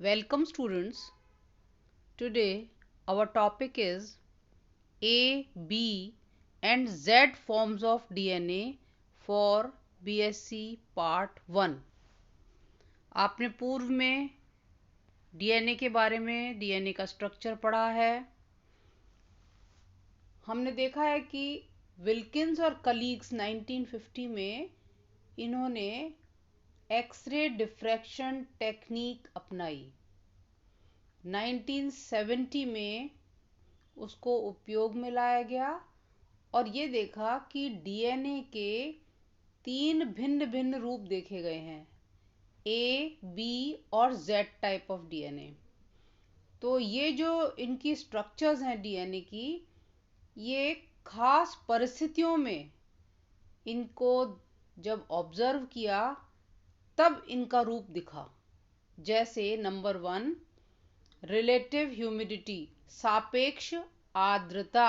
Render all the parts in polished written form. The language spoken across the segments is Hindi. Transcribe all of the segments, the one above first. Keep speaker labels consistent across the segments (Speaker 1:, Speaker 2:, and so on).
Speaker 1: Welcome students. Today our topic is A, B and Z forms of DNA for BSc Part 1. आपने पूर्व में DNA के बारे में DNA का स्ट्रक्चर पढ़ा है। हमने देखा है कि विल्किंस और कलीग्स 1950 में इन्होंने एक्सरे डिफ्रैक्शन टेक्निक अपनाई। 1970 में उसको उपयोग में लाया गया और ये देखा कि डीएनए के 3 भिन्न भिन्न रूप देखे गए हैं, ए, बी और जेड टाइप ऑफ डीएनए। तो ये जो इनकी स्ट्रक्चर्स हैं डीएनए की, ये खास परिस्थितियों में इनको जब ऑब्जर्व किया तब इनका रूप दिखा। जैसे नंबर 1, रिलेटिव ह्यूमिडिटी, सापेक्ष आर्द्रता।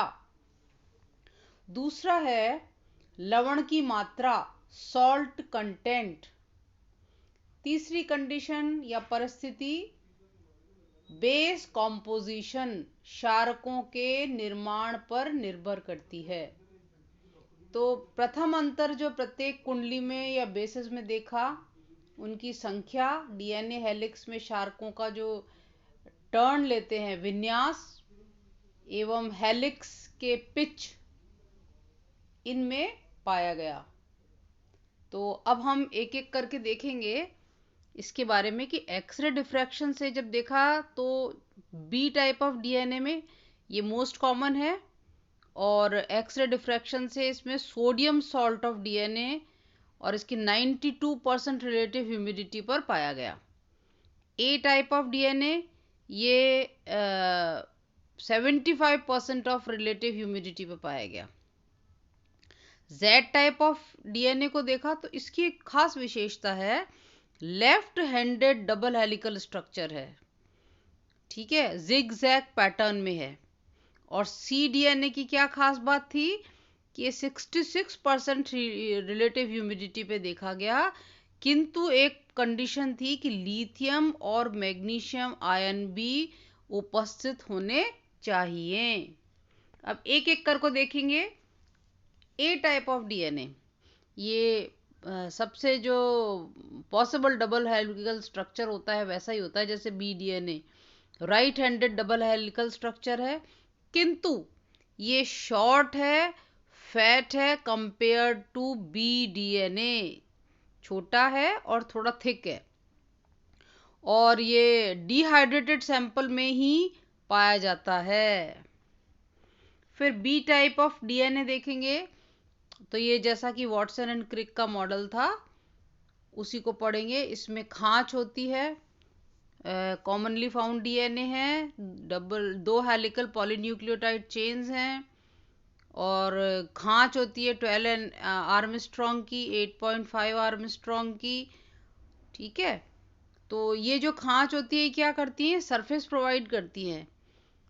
Speaker 1: दूसरा है लवण की मात्रा, सॉल्ट कंटेंट। तीसरी कंडीशन या परिस्थिति बेस कॉम्पोजिशन, क्षारकों के निर्माण पर निर्भर करती है। तो प्रथम अंतर जो प्रत्येक कुंडली में या बेसिस में देखा, उनकी संख्या, डीएनए हेलिक्स में क्षारकों का जो टर्न लेते हैं, विन्यास एवं हेलिक्स के पिच, इनमें पाया गया। तो अब हम एक एक करके देखेंगे इसके बारे में कि एक्सरे डिफ्रैक्शन से जब देखा तो बी टाइप ऑफ डीएनए में ये मोस्ट कॉमन है और एक्सरे डिफ्रैक्शन से इसमें सोडियम सॉल्ट ऑफ डीएनए और इसकी 92% रिलेटिव ह्यूमिडिटी पर पाया गया। ए टाइप ऑफ डीएनए ये 75% ऑफ रिलेटिव ह्यूमिडिटी पर पाया गया। जेड टाइप ऑफ डीएनए को देखा तो इसकी एक खास विशेषता है, left handed double helical structure है, ठीक है, जिग जैग पैटर्न में है। और सी डीएनए की क्या खास बात थी कि ये 66% रिलेटिव ह्यूमिडिटी पे देखा गया, किंतु एक कंडीशन थी कि लिथियम और मैग्नीशियम आयन भी उपस्थित होने चाहिए। अब एक एक कर को देखेंगे। ए टाइप ऑफ डीएनए, ये सबसे जो पॉसिबल डबल हेलिकल स्ट्रक्चर होता है वैसा ही होता है जैसे B DNA, right handed double helical structure है, किंतु ये शॉर्ट है, फैट है कंपेयर टू बी डीएनए, छोटा है और थोड़ा थिक है और ये डिहाइड्रेटेड सैंपल में ही पाया जाता है। फिर बी टाइप ऑफ डीएनए देखेंगे तो ये जैसा कि वॉटसन एंड क्रिक का मॉडल था उसी को पढ़ेंगे। इसमें खांच होती है, कॉमनली फाउंड डीएनए है, दो हेलिकल पॉलीन्यूक्लियोटाइड चेन्स हैं और खांच होती है 12 आर्मस्ट्रॉन्ग की, 8.5 आर्मस्ट्रॉन्ग की, ठीक है। तो ये जो खांच होती है क्या करती है, सरफेस प्रोवाइड करती हैं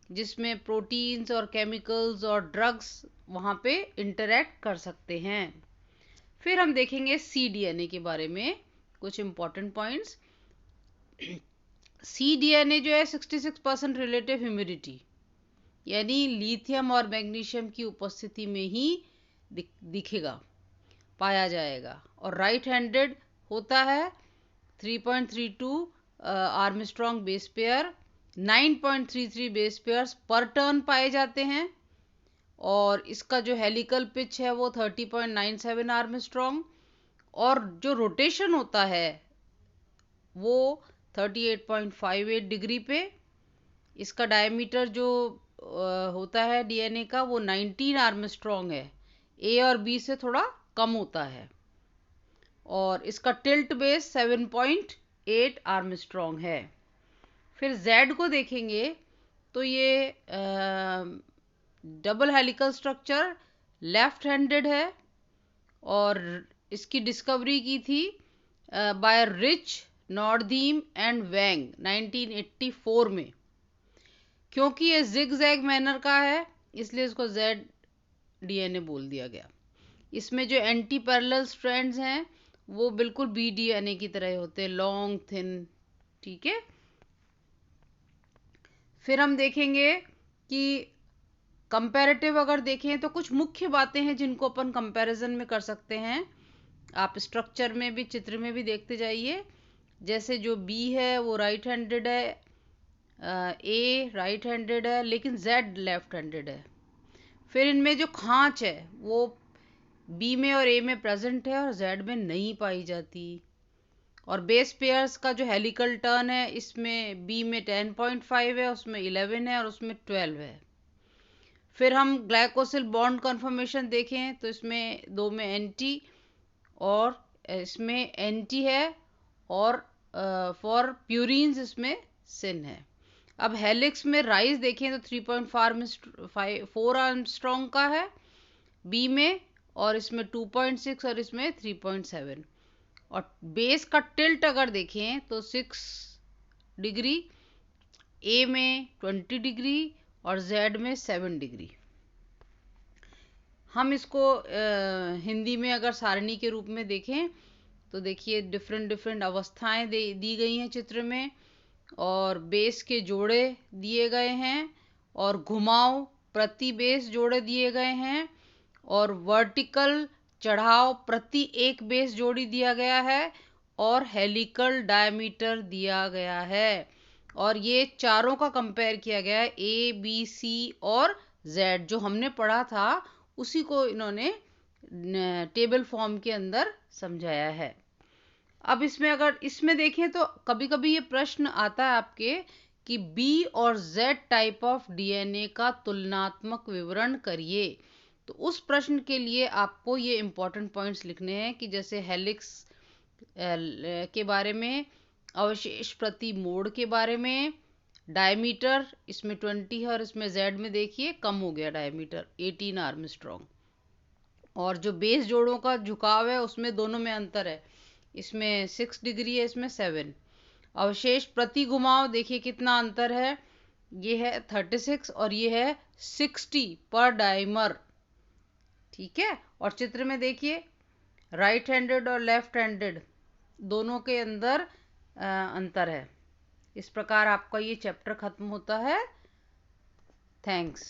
Speaker 1: जिसमें प्रोटीन्स और केमिकल्स और ड्रग्स वहाँ पे इंटरैक्ट कर सकते हैं। फिर हम देखेंगे सी डीएनए के बारे में कुछ इंपॉर्टेंट पॉइंट्स। सी डीएनए जो है 66% रिलेटिव ह्यूमिडिटी, यानी लिथियम और मैग्नीशियम की उपस्थिति में ही दिखेगा, पाया जाएगा और राइट हैंडेड होता है। 3.32 Armstrong base pair, 9.33 base pairs पर टर्न पाए जाते हैं और इसका जो हेलिकल पिच है वो 30.97 आर्मस्ट्रॉन्ग और जो रोटेशन होता है वो 38.58 डिग्री पे। इसका डायमीटर जो होता है डीएनए का वो 19 आर्मस्ट्रॉन्ग है, ए और बी से थोड़ा कम होता है और इसका टिल्ट बेस 7.8 आर्मस्ट्रॉन्ग है। फिर जेड को देखेंगे तो ये double helical structure, left handed है और इसकी डिस्कवरी की थी बाय रिच, नॉर्दीम एंड वैंग 1984 में। क्योंकि ये जिग जैग मैनर का है इसलिए इसको जेड डीएनए बोल दिया गया। इसमें जो एंटी पैरेलल स्ट्रैंड्स हैं वो बिल्कुल बी डीएनए की तरह होते हैं, लॉन्ग थिन, ठीक है। फिर हम देखेंगे कि कंपैरेटिव अगर देखें तो कुछ मुख्य बातें हैं जिनको अपन कंपैरिजन में कर सकते हैं। आप स्ट्रक्चर में भी, चित्र में भी देखते जाइए। जैसे जो बी है वो राइट हैंडेड है, ए राइट हैंडेड है, लेकिन जेड लेफ्ट हैंडेड है। फिर इनमें जो खांच है वो बी में और ए में प्रेजेंट है और जेड में नहीं पाई जाती। और बेस पेयर्स का जो हेलिकल टर्न है इसमें बी में 10.5 है, उसमें 11 है और उसमें 12 है। फिर हम ग्लाइकोसिल बॉन्ड कन्फर्मेशन देखें तो इसमें दो में एंटी और इसमें एंटी है, और फॉर प्यूरिन्स इसमें सिन है। अब हेलिक्स में राइज देखें तो 3.4 आर्मस्ट्रॉन्ग का है बी में, और इसमें 2.6 और इसमें 3.7। और बेस का टिल्ट अगर देखें तो 6 डिग्री, ए में 20 डिग्री और जेड में 7 डिग्री। हम इसको हिंदी में अगर सारणी के रूप में देखें तो देखिए डिफरेंट डिफरेंट अवस्थाएं दी गई हैं चित्र में, और बेस के जोड़े दिए गए हैं, और घुमाव प्रति बेस जोड़े दिए गए हैं, और वर्टिकल चढ़ाव प्रति एक बेस जोड़ी दिया गया है, और हेलिकल डायमीटर दिया गया है। और ये चारों का कंपेयर किया गया है, ए बी सी और जेड जो हमने पढ़ा था उसी को इन्होंने टेबल फॉर्म के अंदर समझाया है। अब इसमें अगर इसमें देखें तो कभी कभी ये प्रश्न आता है आपके कि बी और जेड टाइप ऑफ डीएनए का तुलनात्मक विवरण करिए। तो उस प्रश्न के लिए आपको ये इंपॉर्टेंट पॉइंट्स लिखने हैं कि जैसे हेलिक्स के बारे में, अवशेष प्रति मोड़ के बारे में, डायमीटर इसमें 20 है और इसमें जेड में देखिए कम हो गया डायमीटर 18 आर्मस्ट्रॉन्ग, और जो बेस जोड़ों का झुकाव है उसमें दोनों में अंतर है, इसमें 6 डिग्री है, इसमें 7। अवशेष प्रति घुमाव देखिए कितना अंतर है, ये है 36 और ये है 60 पर डाइमर। ठीक है, और चित्र में देखिए राइट हैंडेड और लेफ्ट हैंडेड दोनों के अंदर अंतर है। इस प्रकार आपका ये चैप्टर खत्म होता है। थैंक्स।